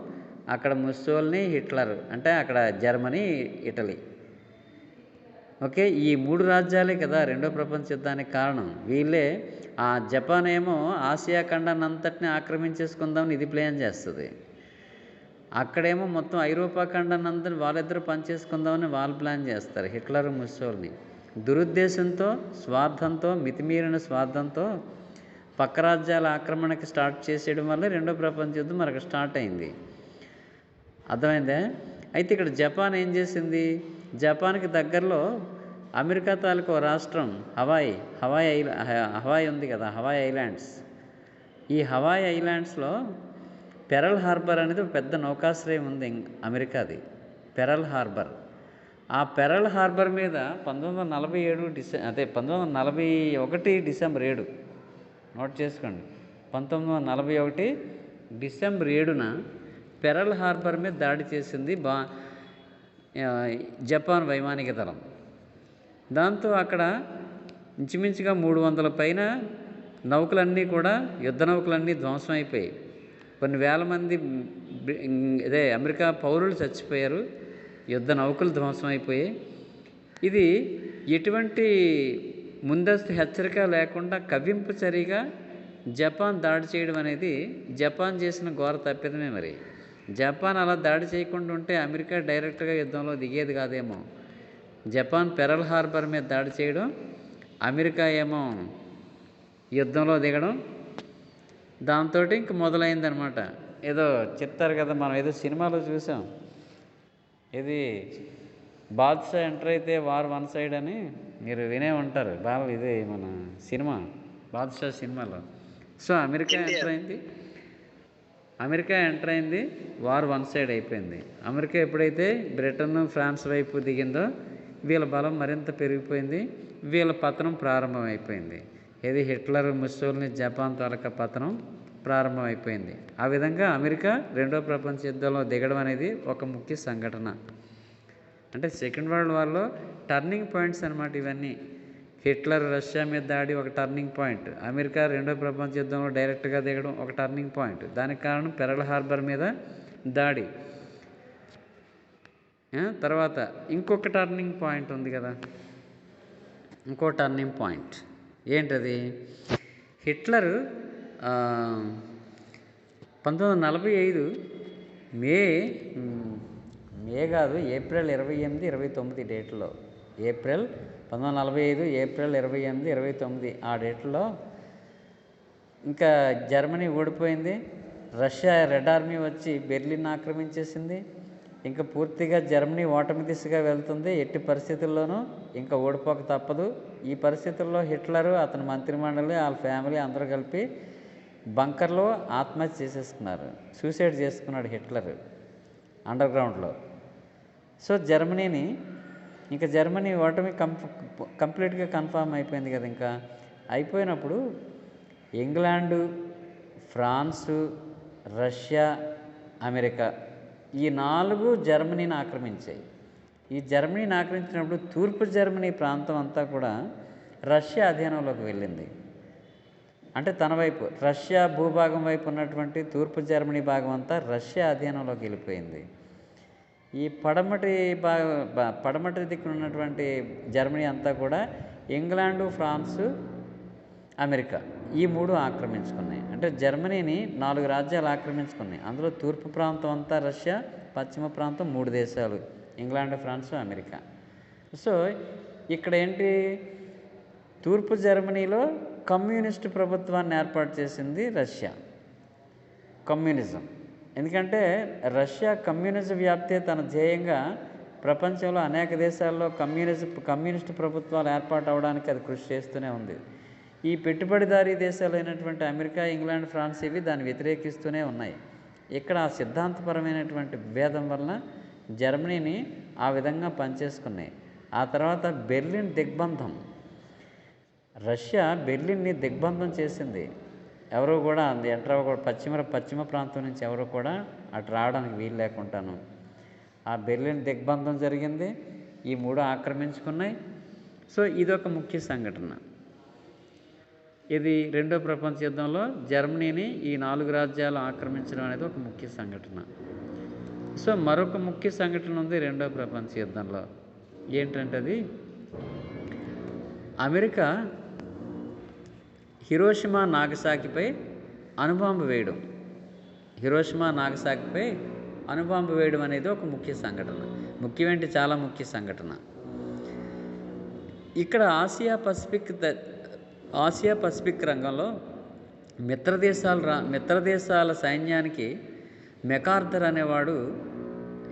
అక్కడ ముస్సోల్ని, హిట్లర్, అంటే అక్కడ జర్మనీ, ఇటలీ. ఓకే, ఈ 3 రాజ్యాలే కదా రెండో ప్రపంచ యుద్ధానికి కారణం. వీళ్ళే ఆ జపాన్ ఏమో ఆసియా ఖండాన్ని అంతటిని ఆక్రమించేసుకుందామని ఇది ప్లాన్ చేస్తుంది. అక్కడేమో మొత్తం ఐరోపా ఖండాన్ని అంతా వాళ్ళిద్దరూ పనిచేసుకుందామని వాళ్ళు ప్లాన్ చేస్తారు, హిట్లర్, ముస్సోల్ని. దురుద్దేశంతో, స్వార్థంతో, మితిమీరిన స్వార్థంతో పక్క రాజ్యాల ఆక్రమణకి స్టార్ట్ చేసేయడం వల్ల రెండో ప్రపంచ యుద్ధం మనకు స్టార్ట్ అయింది. అర్థమైందే? అయితే ఇక్కడ జపాన్ ఏం చేసింది? జపాన్కి దగ్గరలో అమెరికా తాలూకు రాష్ట్రం హవాయ్ ఉంది కదా, హవాయ్ ఐలాండ్స్. ఈ హవాయ్ ఐలాండ్స్లో పెరల్ హార్బర్ అనేది ఒక పెద్ద నౌకాశ్రయం ఉంది అమెరికాది, పెరల్ హార్బర్. ఆ పెరల్ హార్బర్ మీద 1941 డిసెంబర్ 7, నోట్ చేసుకోండి, 1941 డిసెంబర్ 7న పెరల్ హార్బర్ మీద దాడి చేసింది జపాన్ వైమానిక దళం. దాంతో అక్కడ ఇంచుమించుగా 300 పైన నౌకలన్నీ కూడా, యుద్ధ నౌకలన్నీ ధ్వంసం అయిపోయాయి. కొన్ని వేల మంది అమెరికా పౌరులు చచ్చిపోయారు, యుద్ధ నౌకలు ధ్వంసం అయిపోయాయి. ఇది ఎటువంటి ముందస్తు హెచ్చరిక లేకుండా కవ్వింపు చర్యగా జపాన్ దాడి చేయడం అనేది జపాన్ చేసిన ఘోర తప్పిదమే. మరి జపాన్ అలా దాడి చేయకుండా ఉంటే అమెరికా డైరెక్ట్గా యుద్ధంలో దిగేది కాదేమో. జపాన్ పెరల్ హార్బర్ మీద దాడి చేయడం, అమెరికా ఏమో యుద్ధంలో దిగడం, దాంతో ఇంక మొదలైందనమాట. ఏదో చెప్తారు కదా, మనం ఏదో సినిమాలో చూసాం, ఇది బాద్షా ఎంటర్ అయితే వార్ 1 సైడ్ అని మీరు వినే ఉంటారు బాగా. ఇది మన సినిమా బాద్షా సినిమాలో. సో అమెరికా ఎంటర్ అయింది, వార్ 1 సైడ్ అయిపోయింది. అమెరికా ఎప్పుడైతే బ్రిటన్, ఫ్రాన్స్ వైపు దిగిందో వీళ్ళ బలం మరింత పెరిగిపోయింది, వీళ్ళ పతనం ప్రారంభమైపోయింది. ఇది హిట్లర్, ముస్సోల్ని, జపాన్ తాలూకా పతనం ప్రారంభమైపోయింది. ఆ విధంగా అమెరికా రెండో ప్రపంచ యుద్ధంలో దిగడం అనేది ఒక ముఖ్య సంఘటన. అంటే సెకండ్ వరల్డ్ వార్లో టర్నింగ్ పాయింట్స్ అన్నమాట ఇవన్నీ. హిట్లర్ రష్యా మీద దాడి ఒక టర్నింగ్ పాయింట్, అమెరికా రెండో ప్రపంచ యుద్ధంలో డైరెక్ట్గా దిగడం ఒక టర్నింగ్ పాయింట్. దానికి కారణం పెరల్ హార్బర్ మీద దాడి. తర్వాత ఇంకొక టర్నింగ్ పాయింట్ ఉంది కదా, ఇంకో టర్నింగ్ పాయింట్ ఏంటది? హిట్లర్ 1945 మే మ్, మే కాదు, ఏప్రిల్ 28, 29 డేట్లో, ఏప్రిల్ 1945, ఏప్రిల్ 28, 29 ఆ డేట్లో ఇంకా జర్మనీ ఓడిపోయింది. రష్యా రెడ్ ఆర్మీ వచ్చి బెర్లిన్ ఆక్రమించేసింది. ఇంకా పూర్తిగా జర్మనీ ఓటమి దిశగా వెళ్తుంది. ఎట్టి పరిస్థితుల్లోనూ ఇంకా ఓడిపోక తప్పదు. ఈ పరిస్థితుల్లో హిట్లరు, అతని మంత్రిమండలి, వాళ్ళ ఫ్యామిలీ అందరూ కలిపి బంకర్లో ఆత్మహత్య చేసేసుకున్నారు. సూసైడ్ చేసుకున్నాడు హిట్లర్ అండర్ గ్రౌండ్లో. సో జర్మనీని ఇంకా జర్మనీ ఓటమి కంప్లీట్గా కన్ఫామ్ అయిపోయింది కదా. ఇంకా అయిపోయినప్పుడు ఇంగ్లాండు, ఫ్రాన్సు, రష్యా, అమెరికా ఈ 4 జర్మనీని ఆక్రమించాయి. ఈ జర్మనీని ఆక్రమించినప్పుడు తూర్పు జర్మనీ ప్రాంతం అంతా కూడా రష్యా అధీనంలోకి వెళ్ళింది. అంటే తన వైపు రష్యా భూభాగం వైపు ఉన్నటువంటి తూర్పు జర్మనీ భాగం అంతా రష్యా అధీనంలోకి వెళ్ళిపోయింది. ఈ పడమటి దిక్కున ఉన్నటువంటి జర్మనీ అంతా కూడా ఇంగ్లాండు, ఫ్రాన్సు, అమెరికా ఈ 3 ఆక్రమించుకున్నాయి. అంటే జర్మనీని 4 రాజ్యాలు ఆక్రమించుకున్నాయి. అందులో తూర్పు ప్రాంతం అంతా రష్యా, పశ్చిమ ప్రాంతం 3 దేశాలు ఇంగ్లాండ్, ఫ్రాన్స్, అమెరికా. సో ఇక్కడ ఏంటి, తూర్పు జర్మనీలో కమ్యూనిస్టు ప్రభుత్వాన్ని ఏర్పాటు చేసింది రష్యా, కమ్యూనిజం. ఎందుకంటే రష్యా కమ్యూనిజం వ్యాప్తే తన ధ్యేయంగా ప్రపంచంలో అనేక దేశాల్లో కమ్యూనిస్టు ప్రభుత్వాలు ఏర్పాటు అవడానికి అది కృషి చేస్తూనే ఉంది. ఈ పెట్టుబడిదారీ దేశాలైనటువంటి అమెరికా, ఇంగ్లాండ్, ఫ్రాన్స్ ఇవి దాన్ని వ్యతిరేకిస్తూనే ఉన్నాయి. ఇక్కడ ఆ సిద్ధాంతపరమైనటువంటి విభేదం వలన జర్మనీని ఆ విధంగా పనిచేసుకున్నాయి. ఆ తర్వాత బెర్లిన్ దిగ్బంధం, రష్యా బెర్లిన్ని దిగ్బంధం చేసింది. ఎవరు కూడా ఎంటర్ అవ్వకూడదు, పశ్చిమ ప్రాంతం నుంచి ఎవరు కూడా అటు రావడానికి వీలు లేకుండాను ఆ బెర్లిన్ దిగ్బంధం జరిగింది. ఈ 3 ఆక్రమించుకున్నాయి. సో ఇదొక ముఖ్య సంఘటన. ఇది రెండో ప్రపంచ యుద్ధంలో జర్మనీని ఈ 4 రాజ్యాలు ఆక్రమించడం అనేది ఒక ముఖ్య సంఘటన. సో మరొక ముఖ్య సంఘటన ఉంది రెండో ప్రపంచ యుద్ధంలో. ఏంటంటే అది అమెరికా హిరోషిమా నాగసాకిపై అణుబాంబు వేయడం. హిరోషిమా నాగసాకిపై అణుబాంబు వేయడం అనేది ఒక ముఖ్య సంఘటన. ముఖ్యమేంటి, చాలా ముఖ్య సంఘటన. ఇక్కడ ఆసియా పసిఫిక్ రంగంలో మిత్రదేశాల సైన్యానికి మెకార్థర్ అనేవాడు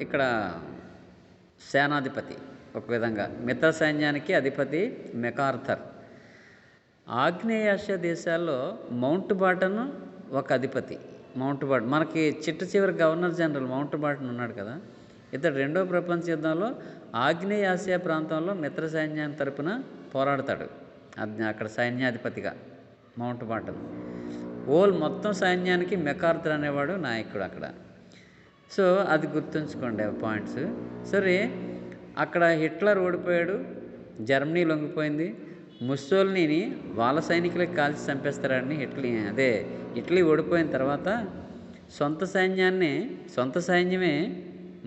ఇక్కడ సేనాధిపతి. ఒక విధంగా మిత్ర సైన్యానికి అధిపతి మెకార్థర్. ఆగ్నేయాసియా దేశాల్లో మౌంట్ బాటన్ ఒక అధిపతి. మనకి చిట్ట గవర్నర్ జనరల్ మౌంట్ బాటన్ ఉన్నాడు కదా. ఇతడు రెండో ప్రపంచ యుద్ధంలో ఆగ్నేయాసియా ప్రాంతంలో మిత్ర సైన్యాన్ని తరపున పోరాడతాడు. అక్కడ సైన్యాధిపతిగా మౌంట్ బాటన్. మొత్తం సైన్యానికి మెకార్థర్ అనేవాడు నాయకుడు అక్కడ. సో అది గుర్తుంచుకోండి పాయింట్స్. సరే, అక్కడ హిట్లర్ ఓడిపోయాడు, జర్మనీ లొంగిపోయింది. ముస్సోలినీని వాళ్ళ సైనికులకు కాల్చి చంపేస్తారని ఇటలీ ఓడిపోయిన తర్వాత సొంత సైన్యమే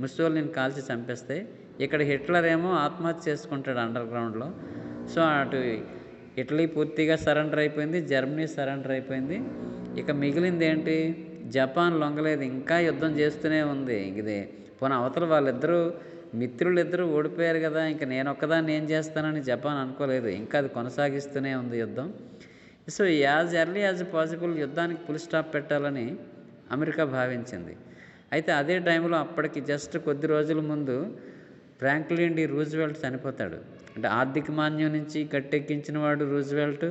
ముస్సోలినీని కాల్చి చంపేస్తే ఇక్కడ హిట్లర్ ఏమో ఆత్మహత్య చేసుకుంటాడు అండర్ గ్రౌండ్లో. సో అటు ఇటలీ పూర్తిగా సరెండర్ అయిపోయింది, జర్మనీ సరెండర్ అయిపోయింది. ఇక మిగిలింది ఏంటి, జపాన్ లొంగలేదు, ఇంకా యుద్ధం చేస్తూనే ఉంది. ఇది పోనీ అవతల వాళ్ళిద్దరూ మిత్రులిద్దరూ ఓడిపోయారు కదా, ఇంకా నేను ఒక్కదాన్ని ఏం చేస్తానని జపాన్ అనుకోలేదు. ఇంకా అది కొనసాగిస్తూనే ఉంది యుద్ధం. So as early as possible యుద్ధానికి ఫుల్ స్టాప్ పెట్టాలని అమెరికా భావించింది. అయితే అదే టైంలో అప్పటికి జస్ట్ కొద్ది రోజుల ముందు ఫ్రాంక్లిన్ డి రూజ్వెల్ట్ చనిపోతాడు. అంటే ఆర్థిక మాన్యం నుంచి గట్టెక్కించిన వాడు రూజ్వెల్ట్.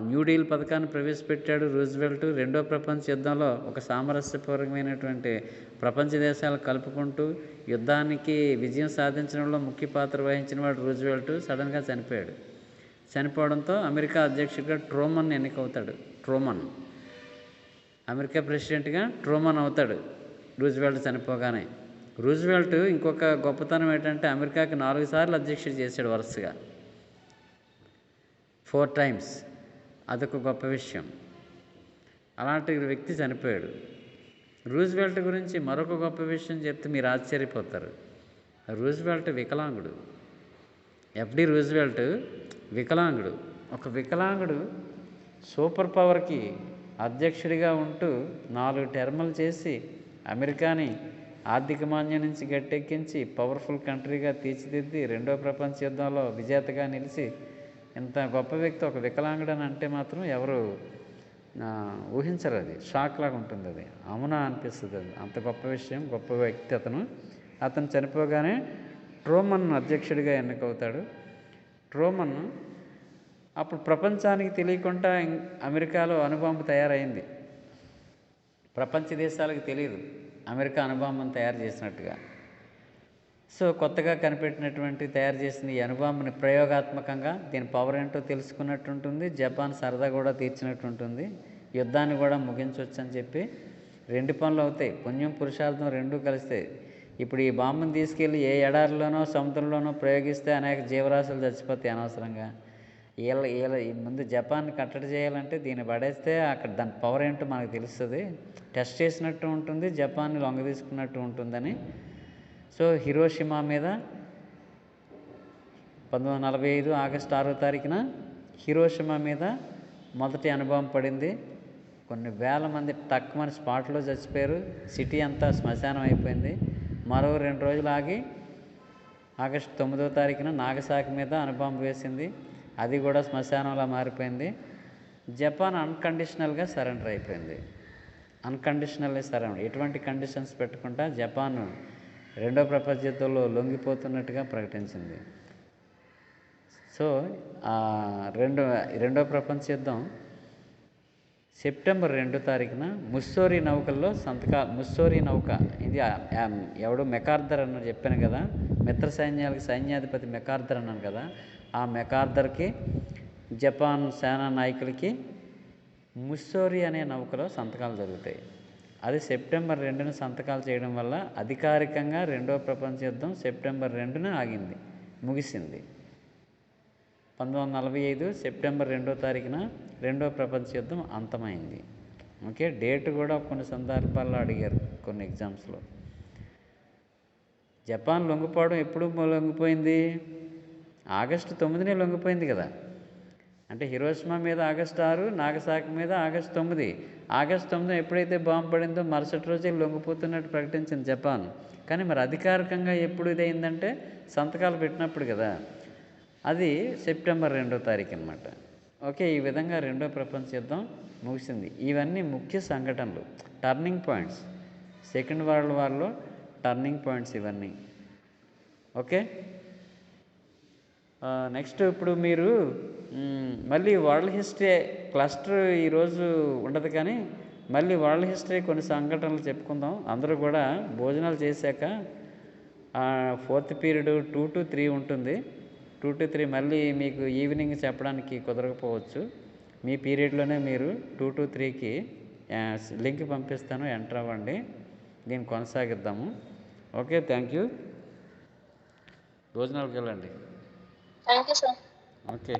న్యూ డీల్ పథకాన్ని ప్రవేశపెట్టాడు రూజ్వెల్ట్. రెండో ప్రపంచ యుద్ధంలో ఒక సామరస్యపూర్వకమైనటువంటి ప్రపంచ దేశాలు కలుపుకుంటూ యుద్ధానికి విజయం సాధించడంలో ముఖ్య పాత్ర వహించిన వాడు రూజ్వెల్ట్ సడన్గా చనిపోయాడు. చనిపోవడంతో అమెరికా అధ్యక్షుడిగా ట్రూమన్ ఎన్నికవుతాడు. అమెరికా ప్రెసిడెంట్గా ట్రూమన్ అవుతాడు రూజ్వెల్ట్ చనిపోగానే. రూజ్వెల్ట్ ఇంకొక గొప్పతనం ఏంటంటే అమెరికాకి 4 సార్లు అధ్యక్షుడు చేశాడు వరుసగా, 4 times. అదొక గొప్ప విషయం. అలాంటి వ్యక్తి చనిపోయాడు. రూజ్వెల్ట్ గురించి మరొక గొప్ప విషయం చెప్తే మీరు ఆశ్చర్యపోతారు. రూజ్వెల్ట్ వికలాంగుడు. ఎఫ్డి రూజ్వెల్ట్ వికలాంగుడు. ఒక వికలాంగుడు సూపర్ పవర్కి అధ్యక్షుడిగా ఉంటూ 4 టర్ములు చేసి అమెరికాని ఆర్థిక మాంద్యం నుంచి గట్టెక్కించి పవర్ఫుల్ కంట్రీగా తీర్చిదిద్ది రెండో ప్రపంచ యుద్ధంలో విజేతగా నిలిచి ఇంత గొప్ప వ్యక్తి ఒక వికలాంగుడని అంటే మాత్రం ఎవరు ఊహించరు. అది షాక్ లాగా ఉంటుంది. అది అవునా అనిపిస్తుంది. అది అంత గొప్ప విషయం, గొప్ప వ్యక్తి అతను చనిపోగానే ట్రూమన్ అధ్యక్షుడిగా ఎన్నికవుతాడు. ట్రూమన్ అప్పుడు ప్రపంచానికి తెలియకుండా అమెరికాలో అణుబాంబు తయారైంది. ప్రపంచ దేశాలకు తెలియదు అమెరికా అణుబాంబును తయారు చేసినట్టుగా. సో కొత్తగా కనిపెట్టినటువంటి తయారు చేసిన ఈ అణుబాంబుని ప్రయోగాత్మకంగా దీని పవర్ ఏంటో తెలుసుకున్నట్టు ఉంటుంది. జపాన్ సరదా కూడా తీర్చినట్టు ఉంటుంది. యుద్ధాన్ని కూడా ముగించవచ్చు అని చెప్పి 2 పనులు అవుతాయి. పుణ్యం పురుషార్థం రెండూ కలిస్తాయి. ఇప్పుడు ఈ బాంబుని తీసుకెళ్ళి ఏ ఎడారిలోనో సముద్రంలోనో ప్రయోగిస్తే అనేక జీవరాశులు చచ్చిపోతాయి అనవసరంగా. వీళ్ళ ముందు జపాన్ని కట్టడి చేయాలంటే దీన్ని పడేస్తే అక్కడ దాని పవర్ ఏంటో మనకు తెలుస్తుంది. టెస్ట్ చేసినట్టు ఉంటుంది, జపాన్ని లొంగ తీసుకున్నట్టు ఉంటుందని. సో హిరోషిమా మీద 1945 ఆగస్టు 6వ తారీఖున హిరోషిమా మీద మొదటి అణుబాంబు పడింది. కొన్ని వేల మంది తక్కువని స్పాట్లో చచ్చిపోయారు. సిటీ అంతా శ్మశానం అయిపోయింది. మరో 2 రోజులు ఆగి ఆగస్టు 9వ తారీఖున నాగసాకి మీద అణుబాంబు వేసింది. అది కూడా శ్మశానంలా మారిపోయింది. జపాన్ అన్కండిషనల్గా సరెండర్ అయిపోయింది. అన్కండిషనల్లీ సరెండర్, ఎటువంటి కండిషన్స్ పెట్టకుండా జపాన్ రెండో ప్రపంచ యుద్ధంలో లొంగిపోతున్నట్టుగా ప్రకటించింది. సో రెండో ప్రపంచ యుద్ధం సెప్టెంబర్ 2వ తారీఖున ముస్సోరీ నౌకల్లో ముస్సోరీ నౌక, ఇది ఎవడు మెకార్థర్ అని చెప్పాను కదా, మిత్ర సైన్యాలకు సైన్యాధిపతి మెకార్థర్ అన్నాను కదా, ఆ మెకార్థర్కి జపాన్ సేనా నాయకులకి ముస్సోరీ అనే నౌకలో సంతకాలు జరుగుతాయి. అది సెప్టెంబర్ 2న సంతకాలు చేయడం వల్ల అధికారికంగా రెండో ప్రపంచ యుద్ధం సెప్టెంబర్ 2న ఆగింది, ముగిసింది. 1945 సెప్టెంబర్ 2వ తారీఖున రెండో ప్రపంచ యుద్ధం అంతమైంది. ఓకే, డేట్ కూడా కొన్ని సందర్భాల్లో అడిగారు కొన్ని ఎగ్జామ్స్లో. జపాన్ లొంగిపోవడం ఎప్పుడు లొంగిపోయింది? ఆగస్టు 9నే లొంగిపోయింది కదా. అంటే హిరోషిమా మీద ఆగస్టు 6, నాగసాకి మీద ఆగస్టు 9. ఆగస్టు 9 ఎప్పుడైతే బాంబు పడిందో మరుసటి రోజే లొంగిపోతున్నట్టు ప్రకటించింది జపాన్. కానీ మరి అధికారికంగా ఎప్పుడు ఇదైందంటే సంతకాలు పెట్టినప్పుడు కదా, అది సెప్టెంబర్ 2వ తారీఖు అనమాట. ఓకే, ఈ విధంగా రెండో ప్రపంచ యుద్ధం ముగిసింది. ఇవన్నీ ముఖ్య సంఘటనలు, టర్నింగ్ పాయింట్స్. సెకండ్ వరల్డ్ వార్లో టర్నింగ్ పాయింట్స్ ఇవన్నీ. ఓకే, నెక్స్ట్ ఇప్పుడు మీరు మళ్ళీ వరల్డ్ హిస్టరీ క్లస్టర్ ఈరోజు ఉండదు, కానీ మళ్ళీ వరల్డ్ హిస్టరీ కొన్ని సంఘటనలు చెప్పుకుందాం. అందరూ కూడా భోజనాలు చేశాక 4th పీరియడ్ 2 to 3 ఉంటుంది. 2 to 3 మళ్ళీ మీకు ఈవినింగ్ చెప్పడానికి కుదరకపోవచ్చు. మీ పీరియడ్లోనే మీరు 2 to 3కి లింక్ పంపిస్తాను, ఎంటర్ అవ్వండి. దీన్ని కొనసాగిద్దాము. Okay, thank you. భోజనాలకు వెళ్ళండి. Thank you sir. ఓకే.